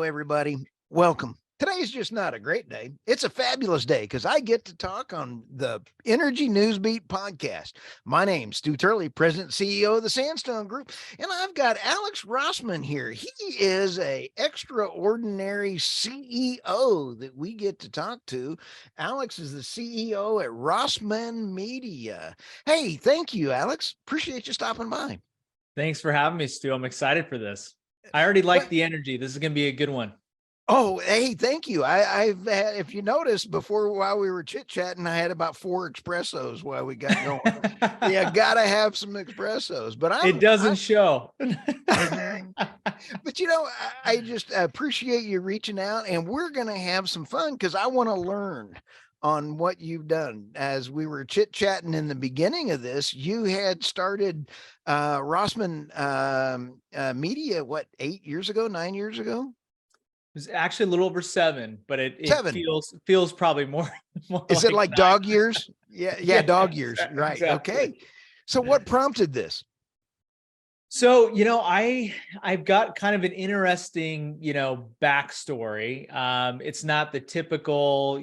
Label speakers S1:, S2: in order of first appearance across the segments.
S1: everybody. Welcome. Today is just not a great day. It's a fabulous day because I get to talk on the Energy Newsbeat podcast. My name's Stu Turley, President and CEO of the Sandstone Group, and I've got Alex Rossman here. He is a extraordinary CEO that we get to talk to. Alex is the CEO at Rossman Media. Hey, thank you, Alex. Appreciate you stopping by.
S2: Thanks for having me, Stu. I'm excited for this. I already like the energy. This is going to be a good one.
S1: Oh, hey, thank you. I've had, if you noticed while we were chit-chatting, I had about 4 espressos while we got going. Yeah, gotta have some espressos, but
S2: it doesn't show.
S1: But I just appreciate you reaching out, and we're gonna have some fun because I want to learn on what you've done. As we were chit-chatting in the beginning of this, you had started Rossman Media, 8 years ago, 9 years ago?
S2: It was actually a little over 7, but it
S1: 7.
S2: feels probably more.
S1: Is it like 9. Dog years? Yeah, dog years. Right.
S2: Exactly.
S1: Okay. So what prompted this?
S2: So, I've got kind of an interesting, backstory. It's not the typical,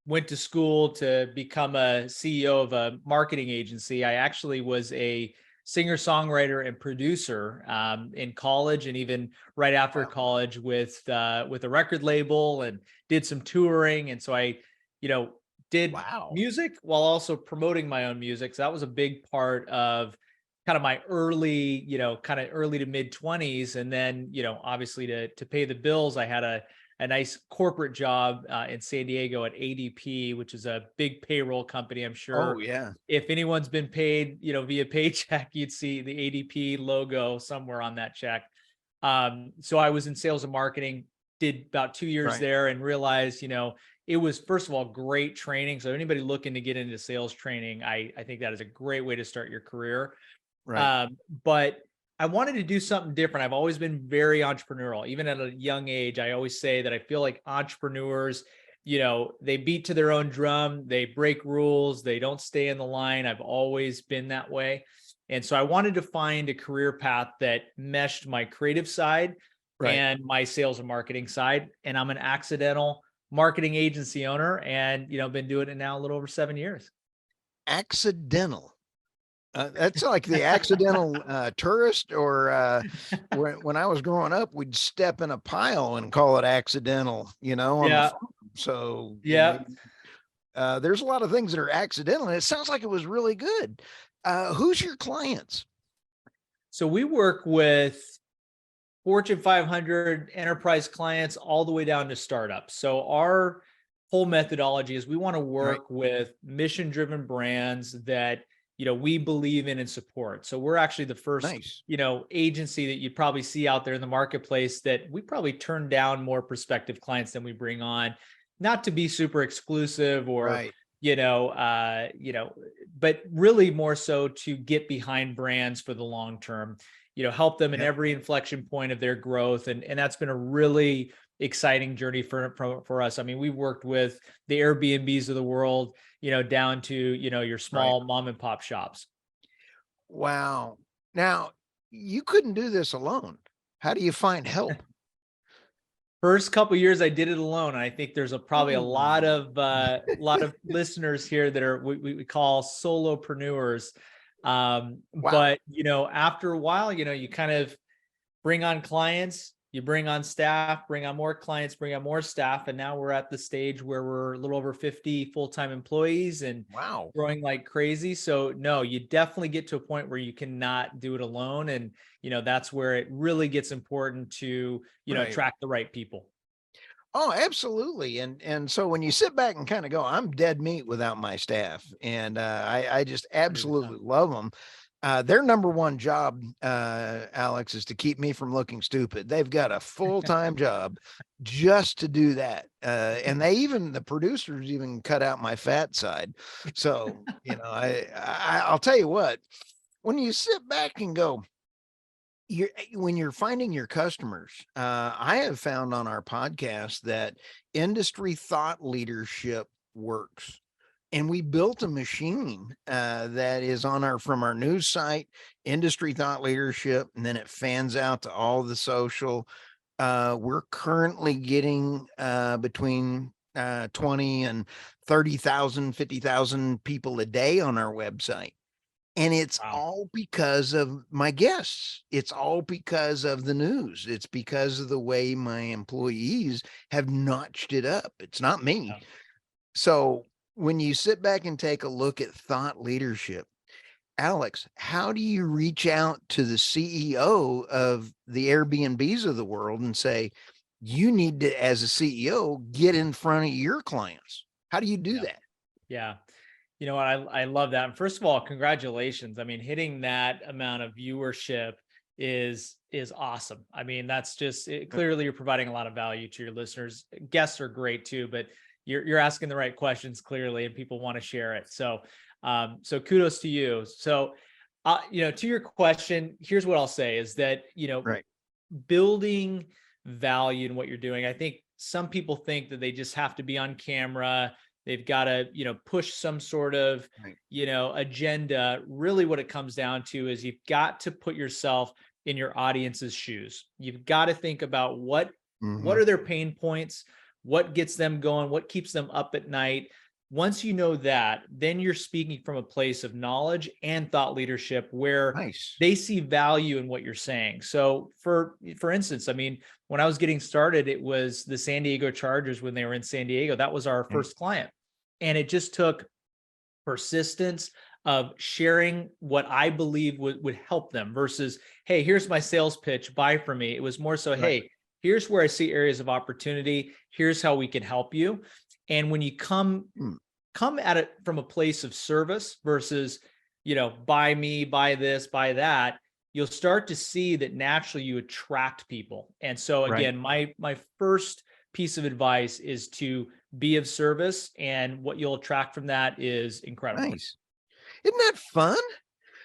S2: went to school to become a CEO of a marketing agency. I actually was a singer-songwriter and producer in college, and even right after college with a record label, and did some touring. And so I, did music while also promoting my own music. So that was a big part of kind of my early, kind of early to mid 20s. And then, obviously to pay the bills, I had a nice corporate job in San Diego at ADP, which is a big payroll company. I'm sure.
S1: Oh, yeah.
S2: If anyone's been paid, via paycheck, you'd see the ADP logo somewhere on that check. So I was in sales and marketing, did about 2 years there, and realized, it was, first of all, great training. So anybody looking to get into sales training, I think that is a great way to start your career.
S1: Right.
S2: But I wanted to do something different. I've always been very entrepreneurial. Even at a young age, I always say that I feel like entrepreneurs, they beat to their own drum, they break rules, they don't stay in the line. I've always been that way. And so I wanted to find a career path that meshed my creative side and my sales and marketing side. And I'm an accidental marketing agency owner, and, been doing it now a little over 7 years.
S1: Accidental. That's like the accidental tourist, or when I was growing up, we'd step in a pile and call it accidental, on the farm. So there's a lot of things that are accidental, and it sounds like it was really good. Who's your clients?
S2: So we work with Fortune 500 enterprise clients all the way down to startups. So our whole methodology is we want to work with mission-driven brands that we believe in and support. So we're actually the first, agency that you probably see out there in the marketplace that we probably turn down more prospective clients than we bring on, not to be super exclusive or, but really more so to get behind brands for the long term, help them in every inflection point of their growth. And that's been a really exciting journey for us. I mean, we worked with the Airbnbs of the world, down to, your small mom and pop shops.
S1: Wow. Now, you couldn't do this alone. How do you find help?
S2: First couple of years, I did it alone. And I think there's probably a lot of listeners here that are we call solopreneurs. But after a while, you kind of bring on clients, you bring on staff, bring on more clients, bring on more staff. And now we're at the stage where we're a little over 50 full-time employees and growing like crazy. So no, you definitely get to a point where you cannot do it alone. And, that's where it really gets important to, attract the right people.
S1: Oh, absolutely. And so when you sit back and kind of go, I'm dead meat without my staff. And I just absolutely love them. Their number one job, Alex, is to keep me from looking stupid. They've got a full-time job just to do that. And the producers even cut out my fat side. So, I'll tell you what, when you sit back and go, when you're finding your customers, I have found on our podcast that industry thought leadership works. And we built a machine that is from our news site, Industry Thought Leadership, and then it fans out to all the social. We're currently getting between 20 and 30,000, 50,000 people a day on our website. And it's
S2: Wow.
S1: all because of my guests. It's all because of the news. It's because of the way my employees have notched it up. It's not me.
S2: Yeah.
S1: So when you sit back and take a look at thought leadership, Alex, how do you reach out to the CEO of the Airbnbs of the world and say, you need to, as a CEO, get in front of your clients? How do you do
S2: Yeah.
S1: that?
S2: Yeah. You know what? I love that. And first of all, congratulations. I mean, hitting that amount of viewership is awesome. I mean, that's just clearly you're providing a lot of value to your listeners. Guests are great too, but you're asking the right questions clearly, and people want to share it. So, so kudos to you. So, to your question, here's what I'll say is that
S1: Right.
S2: building value in what you're doing. I think some people think that they just have to be on camera. They've got to, push some sort of,
S1: Right.
S2: agenda. Really what it comes down to is you've got to put yourself in your audience's shoes. You've got to think about what
S1: Hmm.
S2: are their pain points, what gets them going, what keeps them up at night. Once you know that, then you're speaking from a place of knowledge and thought leadership where
S1: Nice.
S2: they see value in what you're saying. So for instance, I mean, when I was getting started, it was the San Diego Chargers when they were in San Diego. That was our
S1: Right.
S2: first client. And it just took persistence of sharing what I believe would help them versus, hey, here's my sales pitch, buy from me. It was more so,
S1: Right.
S2: hey, here's where I see areas of opportunity. Here's how we can help you. And when you
S1: Mm.
S2: come at it from a place of service versus, buy me, buy this, buy that, you'll start to see that naturally you attract people. And so
S1: Right.
S2: again, my first piece of advice is to be of service, and what you'll attract from that is incredible.
S1: Nice. Isn't that fun?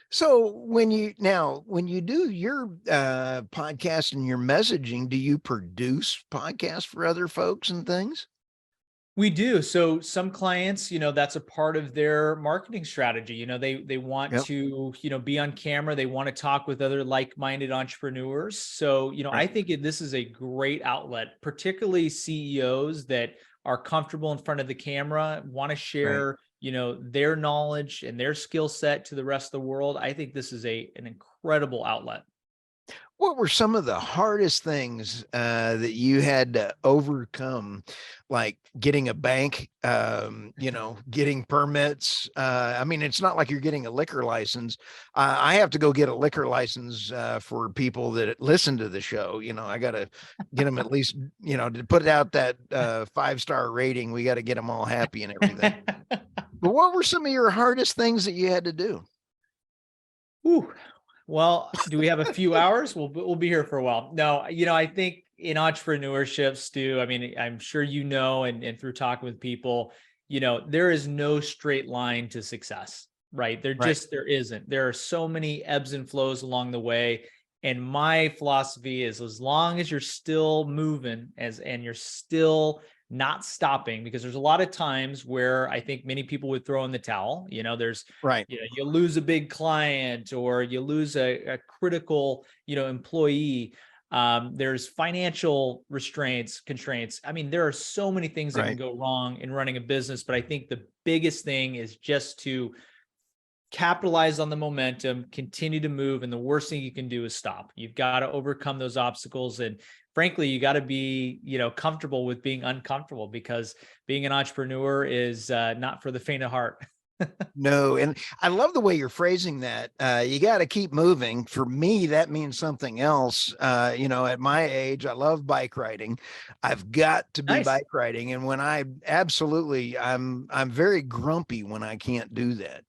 S1: So when you do your podcast and your messaging, do you produce podcasts for other folks and things?
S2: We do. So some clients, that's a part of their marketing strategy. They want
S1: Yep.
S2: to, be on camera. They want to talk with other like-minded entrepreneurs. So, I
S1: Right.
S2: think this is a great outlet, particularly CEOs that are comfortable in front of the camera, want to
S1: Right.
S2: share, their knowledge and their skill set to the rest of the world. I think this is an incredible outlet.
S1: What were some of the hardest things that you had to overcome, like getting a bank, getting permits? I mean, it's not like you're getting a liquor license. I have to go get a liquor license for people that listen to the show. I got to get them at least, to put out that 5-star rating. We got to get them all happy and everything. But what were some of your hardest things that you had to do?
S2: Whew. Well, do we have a few hours? We'll be here for a while. No, I think in entrepreneurship, Stu, I mean, I'm sure and through talking with people, there is no straight line to success, right?
S1: Right.
S2: There isn't. There are so many ebbs and flows along the way. And my philosophy is as long as you're still moving and you're still not stopping, because there's a lot of times where I think many people would throw in the towel. There's
S1: Right.
S2: you lose a big client or you lose a critical employee. There's financial constraints. I mean, there are so many things that can
S1: Right.
S2: go wrong in running a business, but I think the biggest thing is just to capitalize on the momentum, continue to move, and the worst thing you can do is stop. You've got to overcome those obstacles, and frankly, you got to be, comfortable with being uncomfortable, because being an entrepreneur is not for the faint of heart.
S1: No, and I love the way you're phrasing that. You got to keep moving. For me, that means something else. At my age, I love bike riding. I've got to be
S2: Nice.
S1: bike riding, and when I'm very grumpy when I can't do that.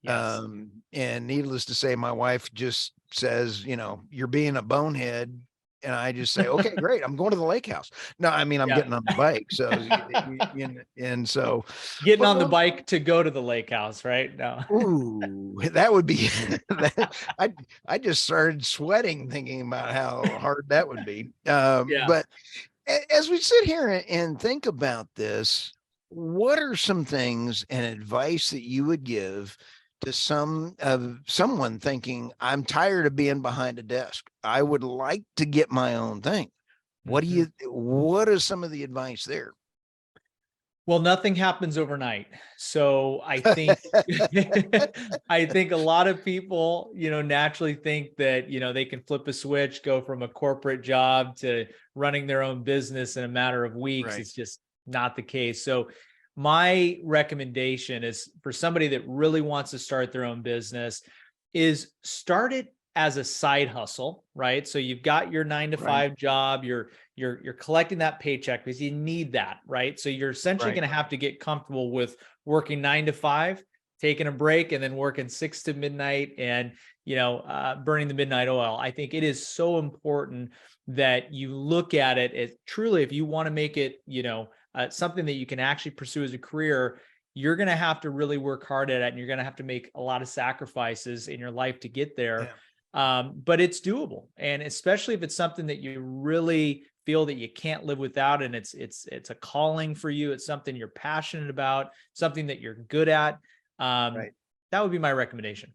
S2: Yes.
S1: And needless to say, my wife just says, you're being a bonehead. And I just say, okay, great. I'm going to the lake house. No, I mean, I'm
S2: Yeah.
S1: getting on the bike. So, and so,
S2: Getting
S1: but
S2: on the
S1: what,
S2: bike to go to the lake house, right? No.
S1: ooh, that would be, I just started sweating thinking about how hard that would be.
S2: Yeah.
S1: But as we sit here and think about this, what are some things and advice that you would give to someone thinking, I'm tired of being behind a desk. I would like to get my own thing.
S2: Mhm.
S1: What is some of the advice there?
S2: Well, nothing happens overnight. So I think I think a lot of people, naturally think that, they can flip a switch, go from a corporate job to running their own business in a matter of weeks.
S1: Right.
S2: It's just not the case. So my recommendation is for somebody that really wants to start their own business is start it as a side hustle, right? So you've got your 9 to
S1: Right.
S2: 5 job, you're collecting that paycheck because you need that, right? So you're essentially
S1: Right.
S2: going to have to get comfortable with working 9 to 5, taking a break, and then working 6 to midnight, and burning the midnight oil. I think it is so important that you look at it as truly, if you want to make it, something that you can actually pursue as a career. You're going to have to really work hard at it, and you're going to have to make a lot of sacrifices in your life to get there.
S1: Yeah.
S2: But it's doable, and especially if it's something that you really feel that you can't live without, and it's a calling for you, it's something you're passionate about, something that you're good at. um,
S1: Right.
S2: that would be my recommendation.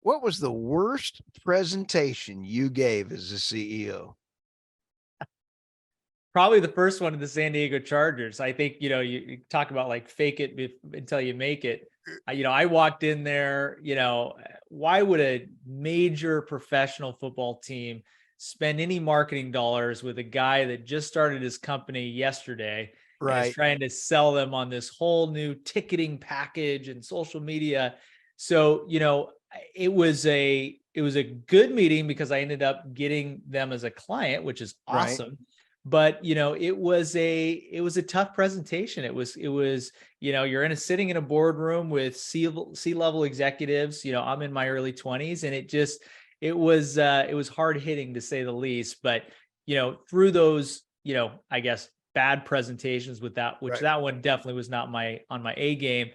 S1: What was the worst presentation you gave as a CEO?
S2: Probably the first one of the San Diego Chargers. I think, you talk about like fake it until you make it. I walked in there, why would a major professional football team spend any marketing dollars with a guy that just started his company yesterday and is
S1: Right.
S2: trying to sell them on this whole new ticketing package and social media? So, it was a good meeting because I ended up getting them as a client, which is
S1: Right.
S2: awesome. But it was a tough presentation. It was you're sitting in a boardroom with C-level executives. I'm in my early 20s, and it was hard hitting, to say the least. But through those, I guess, bad presentations, with that, which
S1: Right.
S2: that one definitely was not on my A game.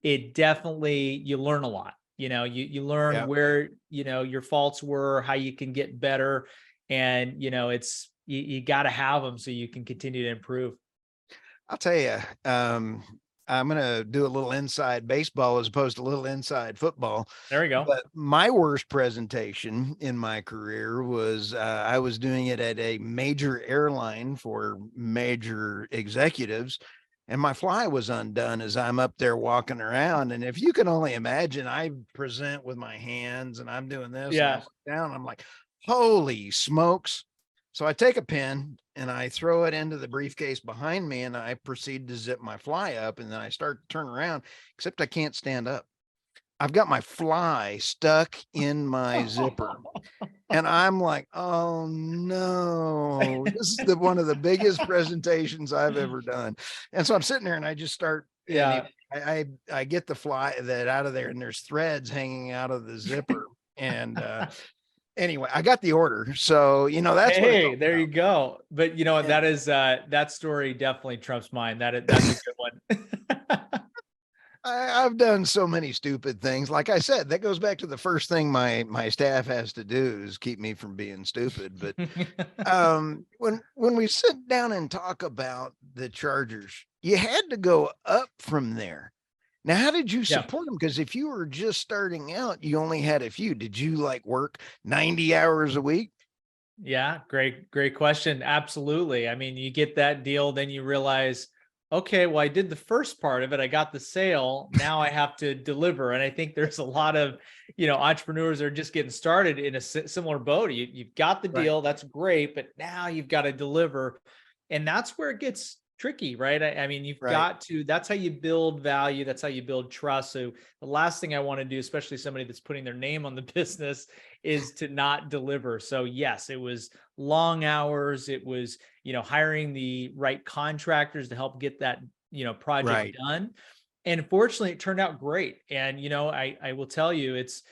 S2: It definitely, you learn a lot. You learn
S1: Yeah.
S2: where your faults were, how you can get better, and it's, you got to have them so you can continue to improve.
S1: I'll tell you, I'm going to do a little inside baseball as opposed to a little inside football.
S2: There we go.
S1: But my worst presentation in my career was I was doing it at a major airline for major executives. And my fly was undone as I'm up there walking around. And if you can only imagine, I present with my hands and I'm doing this and I
S2: Yeah.
S1: look down, I'm like, holy smokes. So I take a pen and I throw it into the briefcase behind me and I proceed to zip my fly up and then I start to turn around, except I can't stand up. I've got my fly stuck in my zipper. And I'm like, oh no, this is one of the biggest presentations I've ever done. And so I'm sitting there and I just start, and
S2: Yeah.
S1: I get the fly that out of there and there's threads hanging out of the zipper. And anyway, I got the order. So, that's what it's
S2: Hey,
S1: all
S2: there you
S1: about.
S2: go. But you know what?
S1: And
S2: That story definitely trumps mine. That's a good one.
S1: I've done so many stupid things. Like I said, that goes back to the first thing my staff has to do is keep me from being stupid. But when we sit down and talk about the Chargers, you had to go up from there. Now, how did you
S2: Yeah.
S1: support them? Because if you were just starting out, you only had a few. Did you like work 90 hours a week?
S2: Yeah, great question. Absolutely. I mean, you get that deal, then you realize, okay, well, I did the first part of it. I got the sale. Now I have to deliver. And I think there's a lot of, entrepreneurs that are just getting started in a similar boat. You've got the
S1: Right.
S2: deal. That's great. But now you've got to deliver. And that's where it gets tricky, right? I mean,
S1: Right.
S2: that's how you build value. That's how you build trust. So the last thing I want to do, especially somebody that's putting their name on the business, is to not deliver. So yes, it was long hours. It was, hiring the right contractors to help get that, project
S1: Right.
S2: done. And fortunately, it turned out great. And, I will tell you, it's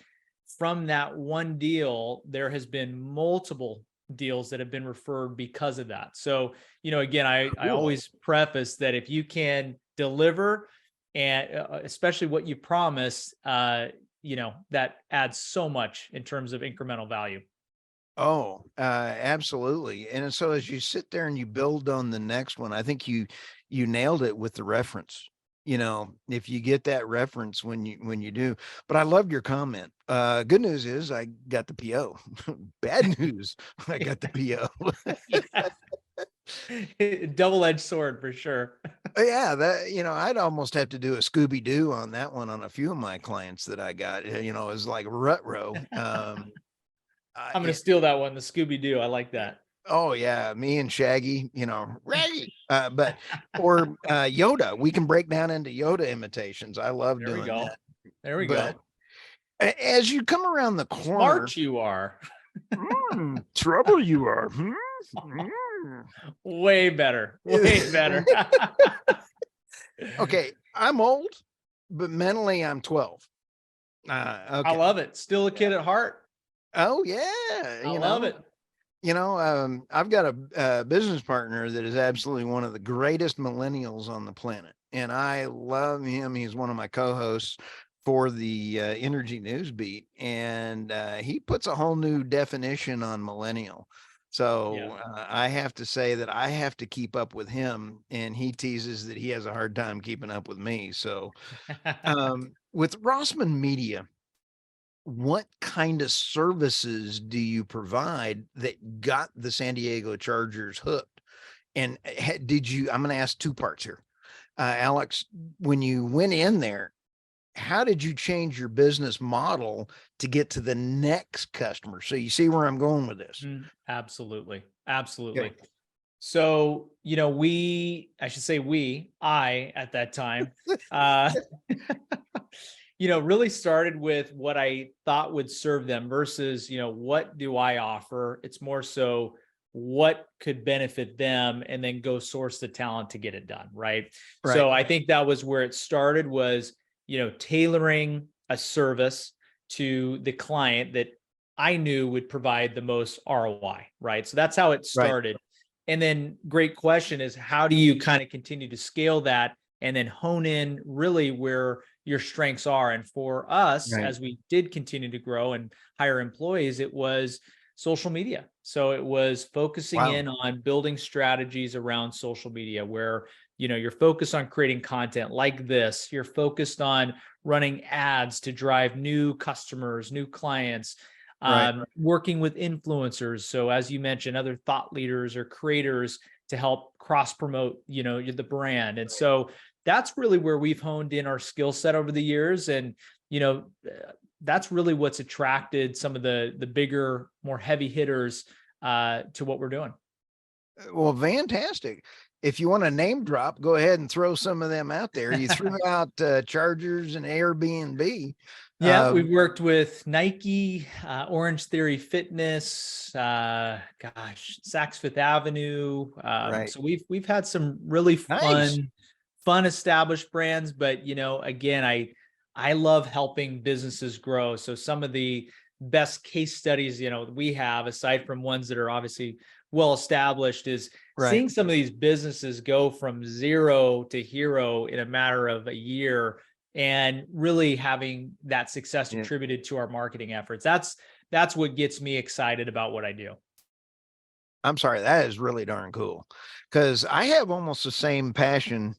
S2: from that one deal, there has been multiple deals that have been referred because of that. So, again, I
S1: Cool.
S2: always preface that if you can deliver, and especially what you promise, that adds so much in terms of incremental value.
S1: Oh, absolutely. And so as you sit there and you build on the next one, I think you nailed it with the reference. if you get that reference when you do. But I loved your comment. Good news is I got the PO. Bad news, I got the PO.
S2: Yeah. Double-edged sword for sure.
S1: Yeah, I'd almost have to do a Scooby Doo on that one on a few of my clients that I got. It's like rut row.
S2: I'm gonna
S1: Yeah,
S2: steal that one, the Scooby Doo. I like that.
S1: oh yeah, me and Shaggy, Raggy. But or Yoda, we can break down into Yoda imitations. I love
S2: There we
S1: doing
S2: go.
S1: that.
S2: There we
S1: But
S2: go.
S1: as you come around the corner,
S2: Smart you are.
S1: trouble you are.
S2: Way better. Way better.
S1: Okay, I'm old, but mentally I'm 12.
S2: I
S1: Okay.
S2: love it. Still a kid at heart.
S1: Oh yeah,
S2: I love it.
S1: I've got a business partner that is absolutely one of the greatest millennials on the planet, and I love him. He's one of my co-hosts for the Energy News Beat, and he puts a whole new definition on millennial.
S2: Yeah.
S1: So I have to say that I have to keep up with him, and he teases that he has a hard time keeping up with me. So with Rossman Media, what kind of services do you provide that got the San Diego Chargers hooked? And I'm going to ask two parts here. Alex, when you went in there, how did you change your business model to get to the next customer? So you see where I'm going with this.
S2: Absolutely. Absolutely.
S1: Okay.
S2: So, I should say I at that time, uh, really started with what I thought would serve them versus, what do I offer? It's more so what could benefit them and then go source the talent to get it done. Right.
S1: Right.
S2: So I think that was where it started was, tailoring a service to the client that I knew would provide the most ROI. Right. So that's how it
S1: Right.
S2: started. And then great question is how do you kind of continue to scale that and then hone in really where your strengths are? And for us,
S1: Right.
S2: as we did continue to grow and hire employees, it was social media. So it was focusing
S1: Wow.
S2: in on building strategies around social media where, you're focused on creating content like this. You're focused on running ads to drive new customers, new clients,
S1: Right.
S2: working with influencers. So as you mentioned, other thought leaders or creators to help cross promote, the brand. And so that's really where we've honed in our skill set over the years. And, that's really what's attracted some of the bigger, more heavy hitters to what we're doing.
S1: Well, fantastic. If you want to name drop, go ahead and throw some of them out there. You threw out Chargers and Airbnb.
S2: Yeah, we've worked with Nike, Orange Theory Fitness, Saks Fifth Avenue.
S1: Right.
S2: So we've had some really
S1: Nice.
S2: fun established brands, but again, I love helping businesses grow. So some of the best case studies, we have, aside from ones that are obviously well established, is
S1: Right.
S2: seeing some of these businesses go from zero to hero in a matter of a year and really having that success
S1: Yeah.
S2: attributed to our marketing efforts. That's what gets me excited about what I do.
S1: I'm sorry, that is really darn cool. Because I have almost the same passion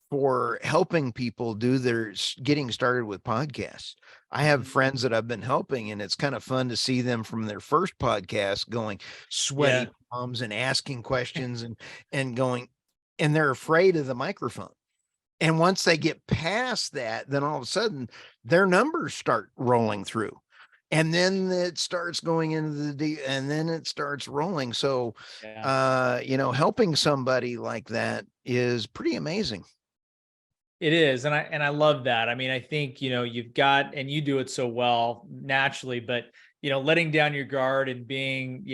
S1: for helping people do their getting started with podcasts. I have friends that I've been helping, and it's kind of fun to see them from their first podcast going sweaty
S2: Yeah.
S1: palms and asking questions and going, and they're afraid of the microphone. And once they get past that, then all of a sudden their numbers start rolling through. And then it starts going into and then it starts rolling. So,
S2: Yeah.
S1: helping somebody like that is pretty amazing.
S2: It is. And I love that. I mean, I think, you've got, and you do it so well naturally, but, letting down your guard and being,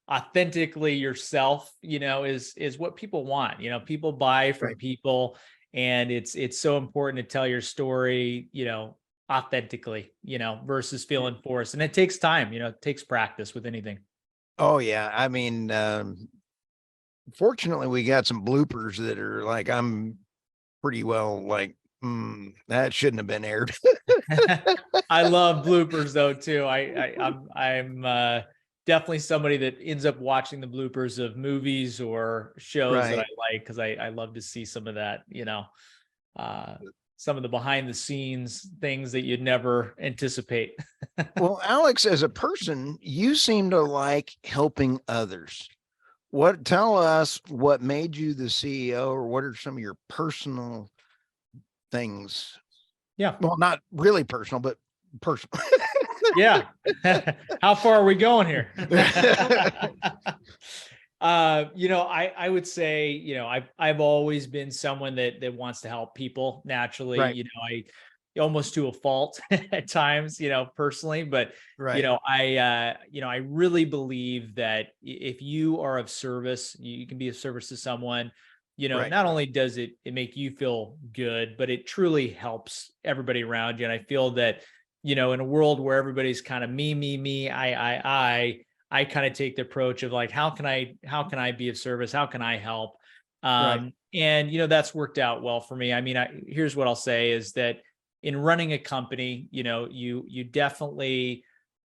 S2: authentically yourself, is what people want. People buy from
S1: Right.
S2: people, and it's so important to tell your story, authentically, versus feeling forced. And it takes time, it takes practice with anything.
S1: Oh yeah. I mean, fortunately we got some bloopers that are like, I'm pretty well like, that shouldn't have been aired.
S2: I love bloopers though too. I'm definitely somebody that ends up watching the bloopers of movies or shows that I
S1: Right.
S2: like because I love to see some of that. uh, some of the behind the scenes things that you'd never anticipate.
S1: Well, Alex, as a person, you seem to like helping others. Tell us what made you the CEO, or what are some of your personal things?
S2: Yeah.
S1: Well, not really personal, but personal.
S2: Yeah. How far are we going here? I would say, I've always been someone that wants to help people naturally,
S1: Right,
S2: I almost to a fault at times, personally, but
S1: right,
S2: I really believe that if you are of service, you can be of service to someone,
S1: right,
S2: not only does it make you feel good, but it truly helps everybody around you. And I feel that, in a world where everybody's kind of me, I kind of take the approach of like, how can I be of service? How can I help?
S1: right.
S2: And that's worked out well for me. I mean, here's what I'll say is that in running a company, you definitely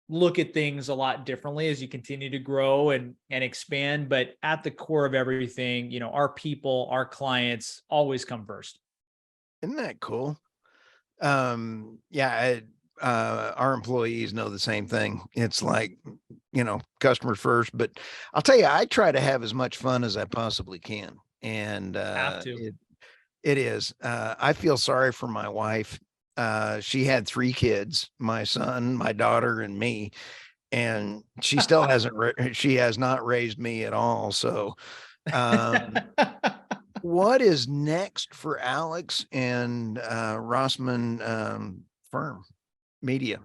S2: look at things a lot differently as you continue to grow and expand. But at the core of everything, our people, our clients always come first.
S1: Isn't that cool? Yeah, our employees know the same thing. It's like, customers first, but I'll tell you, I try to have as much fun as I possibly can. And
S2: Have to.
S1: it is, I feel sorry for my wife. She had 3 kids, my son, my daughter, and me, and she still hasn't, she has not raised me at all. So, um, what is next for Alex and Rossman firm media?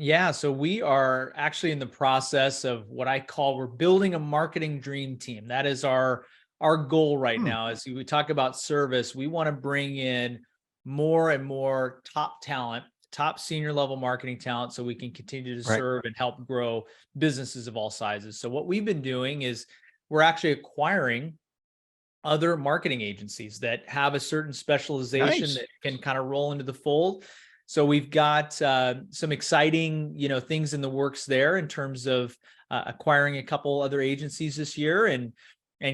S2: Yeah, so we are actually in the process of what I call we're building a marketing dream team. That is our goal right
S1: Hmm,
S2: now. As we talk about service, we want to bring in more and more top talent, top senior level marketing talent, so we can continue to
S1: right.
S2: serve and help grow businesses of all sizes. So what we've been doing is we're actually acquiring other marketing agencies that have a certain specialization
S1: Nice.
S2: that can kind of roll into the fold. So we've got some exciting, things in the works there in terms of acquiring a couple other agencies this year and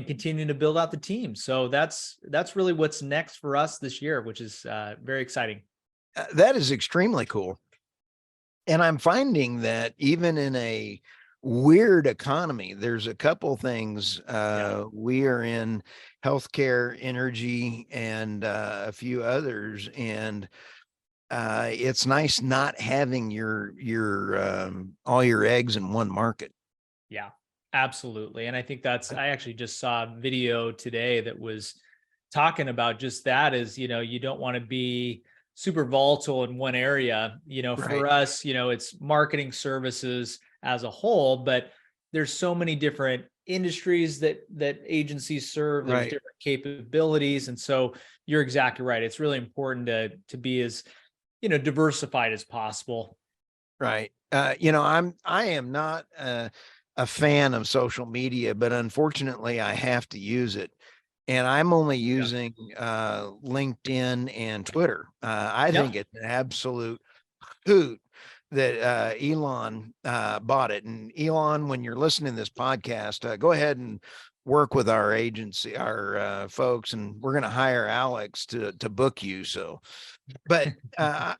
S2: continuing to build out the team. So that's really what's next for us this year, which is very exciting.
S1: That is extremely cool. And I'm finding that even in a weird economy, there's a couple things.
S2: Yeah.
S1: We are in healthcare, energy, and a few others. And it's nice not having your all your eggs in one market.
S2: Yeah, absolutely. And I think I actually just saw a video today that was talking about just that is, you don't want to be super volatile in one area.
S1: Right,
S2: For us, it's marketing services as a whole, but there's so many different industries that agencies serve. There's
S1: right,
S2: different capabilities. And so you're exactly right. It's really important to be as, diversified as possible.
S1: right. I am not a fan of social media, but unfortunately, I have to use it. And I'm only
S2: Yeah.
S1: using LinkedIn and Twitter. I think
S2: Yep.
S1: it's an absolute hoot that Elon bought it. And Elon, when you're listening to this podcast, go ahead and work with our agency, our folks, and we're going to hire Alex to book you. So, but I'm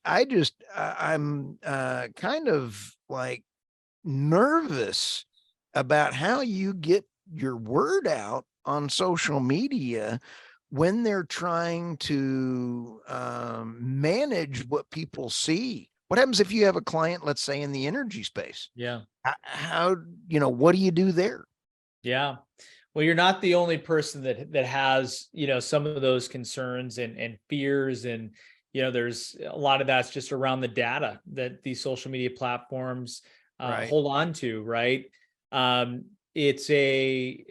S1: kind of like nervous about how you get your word out on social media when they're trying to manage what people see. What happens if you have a client, let's say in the energy space?
S2: Yeah.
S1: How, what do you do there?
S2: Yeah. Well, you're not the only person that has, some of those concerns and fears. And, there's a lot of that's just around the data that these social media platforms
S1: Right.
S2: hold on to, right? It's a,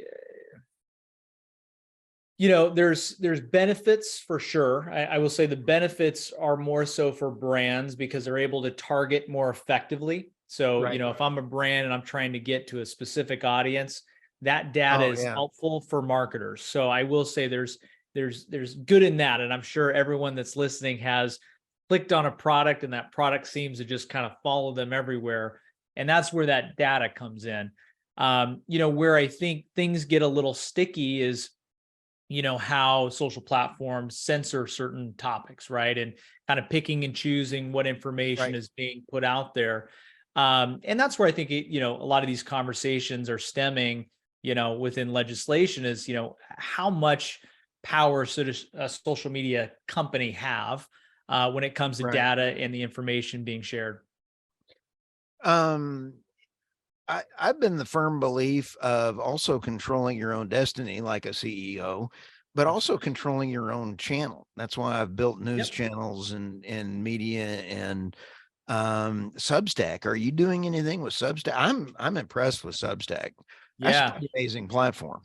S2: there's benefits for sure. I will say the benefits are more so for brands because they're able to target more effectively. So,
S1: Right.
S2: if I'm a brand and I'm trying to get to a specific audience, that data
S1: Oh
S2: is
S1: yeah.
S2: helpful for marketers. So I will say there's good in that. And I'm sure everyone that's listening has clicked on a product and that product seems to just kind of follow them everywhere. And that's where that data comes in. Where I think things get a little sticky is how social platforms censor certain topics, right? And kind of picking and choosing what information
S1: Right.
S2: is being put out there. And that's where I think, a lot of these conversations are stemming, within legislation is, how much power should a social media company have when it comes to
S1: Right.
S2: data and the information being shared?
S1: Um, I've been the firm belief of also controlling your own destiny like a CEO, but also controlling your own channel. That's why I've built news
S2: Yep.
S1: channels and media and Substack. Are you doing anything with Substack? I'm impressed with Substack. That's a
S2: Yeah.
S1: pretty amazing platform.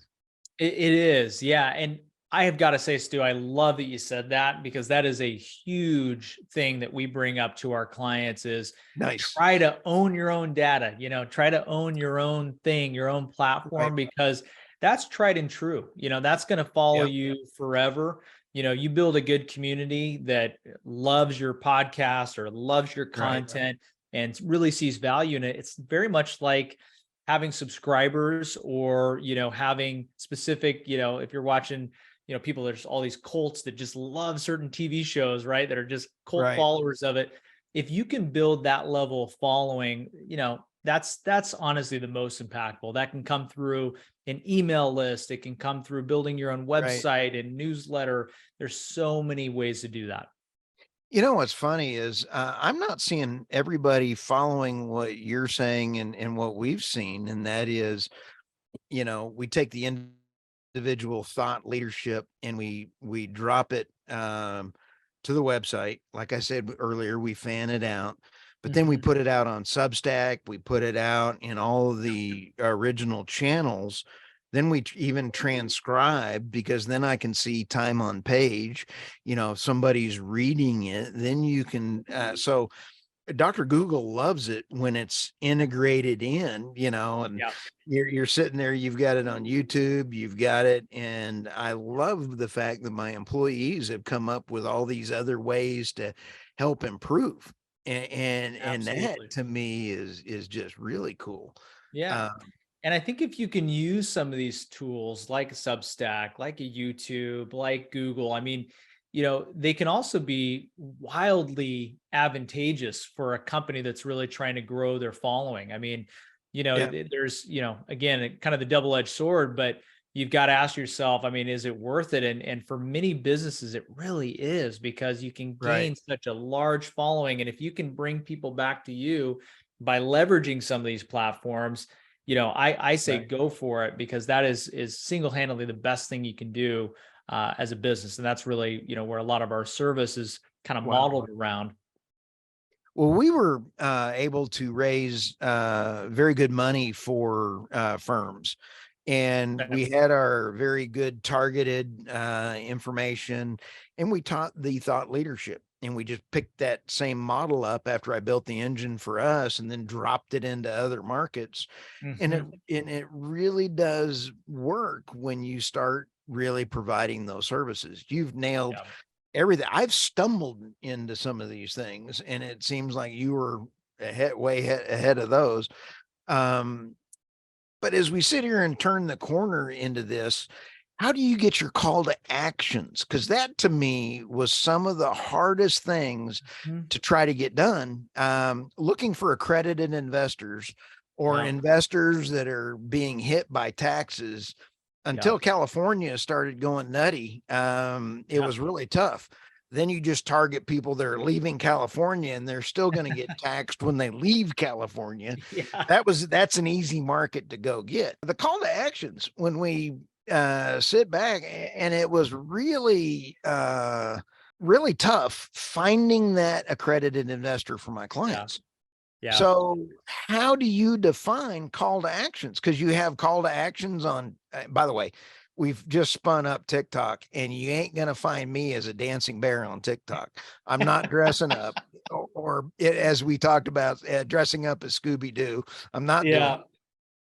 S2: It is, yeah. And I have got to say, Stu, I love that you said that because that is a huge thing that we bring up to our clients is
S1: Nice.
S2: try to own your own data, try to own your own thing, your own
S1: Right.
S2: platform, because that's tried and true. That's going to follow
S1: Yep.
S2: you forever. You build a good community that loves your podcast or loves your
S1: Right.
S2: content and really sees value in it. It's very much like having subscribers or having specific, if you're watching, people, there's all these cults that just love certain TV shows, right, that are just cult
S1: Right.
S2: followers of it. If you can build that level of following, that's honestly the most impactful. That can come through an email list, it can come through building your own
S1: Right.
S2: website and newsletter. There's so many ways to do that.
S1: You know what's funny is I'm not seeing everybody following what you're saying and what we've seen, and that is, we take the individual thought leadership and we drop it to the website. Like I said earlier, we fan it out, but then we
S2: Mhm.
S1: put it out on Substack. We put it out in all of the original channels. Then we even transcribe because then I can see time on page. If somebody's reading it, then you can. So Dr. Google loves it when it's integrated in, and
S2: Yeah.
S1: you're sitting there, you've got it on YouTube, you've got it. And I love the fact that my employees have come up with all these other ways to help improve. And that
S2: Absolutely.
S1: to me is just really cool.
S2: Yeah.
S1: Um,
S2: And I think if you can use some of these tools like Substack, like a YouTube, like Google, I mean, they can also be wildly advantageous for a company that's really trying to grow their following. I mean,
S1: yeah,
S2: there's, again, kind of the double-edged sword, but you've got to ask yourself, I mean, is it worth it? And for many businesses, it really is because you can
S1: right,
S2: gain such a large following. And if you can bring people back to you by leveraging some of these platforms, I say
S1: right.
S2: go for it because that is single-handedly the best thing you can do as a business. And that's really, where a lot of our service is kind of
S1: Wow.
S2: modeled around.
S1: Well, we were able to raise very good money for firms, and
S2: Okay.
S1: we had our very good targeted information, and we taught the thought leadership. And we just picked that same model up after I built the engine for us, and then dropped it into other markets. And it
S2: Mhm.
S1: and it really does work when you start really providing those services. You've nailed
S2: Yeah.
S1: everything. I've stumbled into some of these things, and it seems like you were ahead of those. Um, but as we sit here and turn the corner into this, how do you get your call to actions? Because that to me was some of the hardest things
S2: Mhm.
S1: to try to get done. Looking for accredited investors or
S2: Yeah.
S1: investors that are being hit by taxes
S2: Yeah.
S1: until California started going nutty. It
S2: Yeah.
S1: was really tough. Then you just target people that are leaving California and they're still going to get taxed when they leave California.
S2: Yeah.
S1: That's an easy market to go get. The call to actions when we sit back, and it was really tough finding that accredited investor for my
S2: Yeah.
S1: clients.
S2: Yeah.
S1: So how do you define call to actions? Because you have call to actions on, by the way, we've just spun up TikTok, and you ain't going to find me as a dancing bear on TikTok. I'm not dressing up as we talked about, dressing up as Scooby Doo. I'm not doing
S2: Yeah.
S1: it,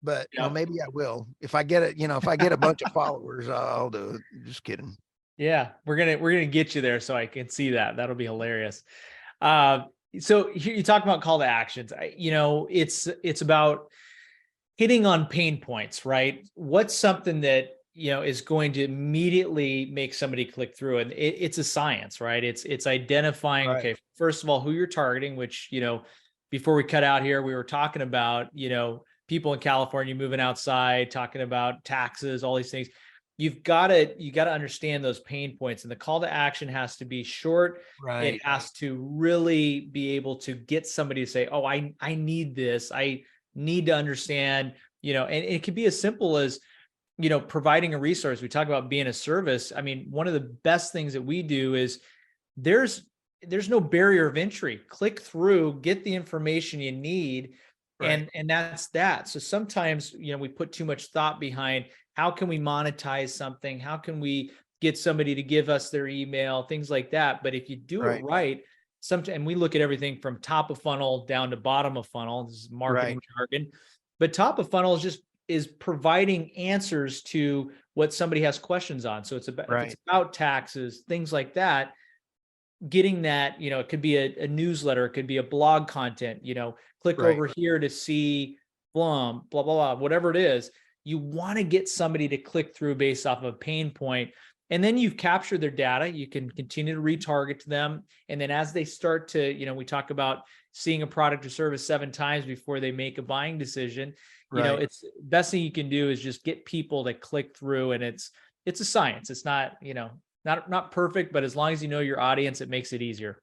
S1: but well,
S2: Yeah.
S1: maybe I will. If I get it, if I get a bunch of followers, I'll do it. Just kidding.
S2: Yeah. We're gonna get you there so I can see that. That'll be hilarious. Uh, so here you talk about call to actions. It's about hitting on pain points, right? What's something that is going to immediately make somebody click through. And it's a science, right? It's identifying,
S1: Right.
S2: okay, first of all, who you're targeting, which, before we cut out here, we were talking about, people in California moving outside, talking about taxes, all these things. You got to understand those pain points, and the call to action has to be short.
S1: Right.
S2: It has to really be able to get somebody to say, oh, I need this. I need to understand, and it could be as simple as, providing a resource. We talk about being a service. I mean, one of the best things that we do is there's no barrier of entry. Click through, get the information you need,
S1: Right.
S2: and that's that. So sometimes, we put too much thought behind how can we monetize something? How can we get somebody to give us their email, things like that. But if you do it
S1: Right.
S2: right, sometimes, and we look at everything from top of funnel down to bottom of funnel. This is marketing
S1: Right.
S2: jargon, but top of funnel is providing answers to what somebody has questions on. So it's about, if it's
S1: Right.
S2: about taxes, things like that, getting that, it could be a newsletter, it could be a blog content, click
S1: Right.
S2: over here to see blah, blah, blah, whatever it is. You want to get somebody to click through based off of a pain point. And then you've captured their data. You can continue to retarget to them. And then as they start to, we talk about seeing a product or service 7 times before they make a buying decision.
S1: Right.
S2: It's best thing you can do is just get people to click through, and it's a science. It's not, not perfect, but as long as you know your audience, it makes it easier.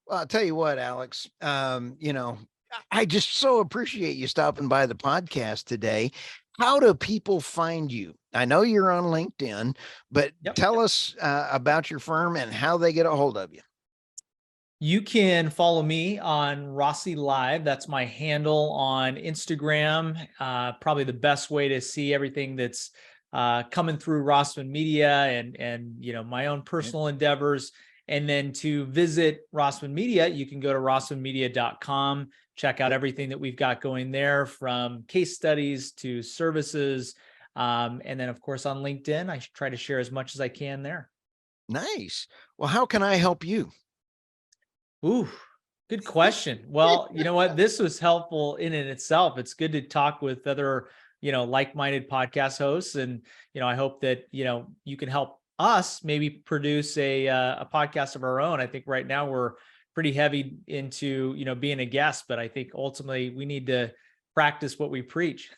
S1: Well, I'll tell you what, Alex, I just so appreciate you stopping by the podcast today. How do people find you? I know you're on LinkedIn, but
S2: Yep.
S1: tell us about your firm and how they get a hold of you.
S2: You can follow me on Rossi Live. That's my handle on Instagram. Probably the best way to see everything that's coming through Rossman Media and my own personal endeavors. And then to visit Rossman Media, you can go to rossmanmedia.com, check out everything that we've got going there, from case studies to services. And then, of course, on LinkedIn, I try to share as much as I can there.
S1: Nice. Well, how can I help you?
S2: Ooh, good question. Well, you know what? This was helpful in and itself. It's good to talk with other, like-minded podcast hosts. And, I hope that, you can help us maybe produce a podcast of our own. I think right now we're pretty heavy into, being a guest, but I think ultimately we need to practice what we preach.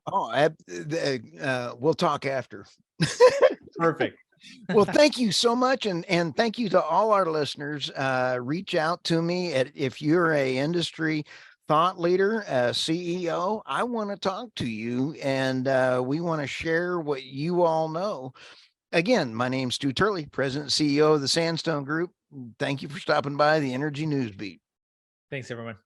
S1: Oh, we'll talk after.
S2: Perfect.
S1: Well, thank you so much. And thank you to all our listeners. Reach out to me if you're a industry thought leader, a CEO. I want to talk to you, and we want to share what you all know. Again, my name's Stu Turley, President and CEO of the Sandstone Group. Thank you for stopping by the Energy News Beat.
S2: Thanks, everyone.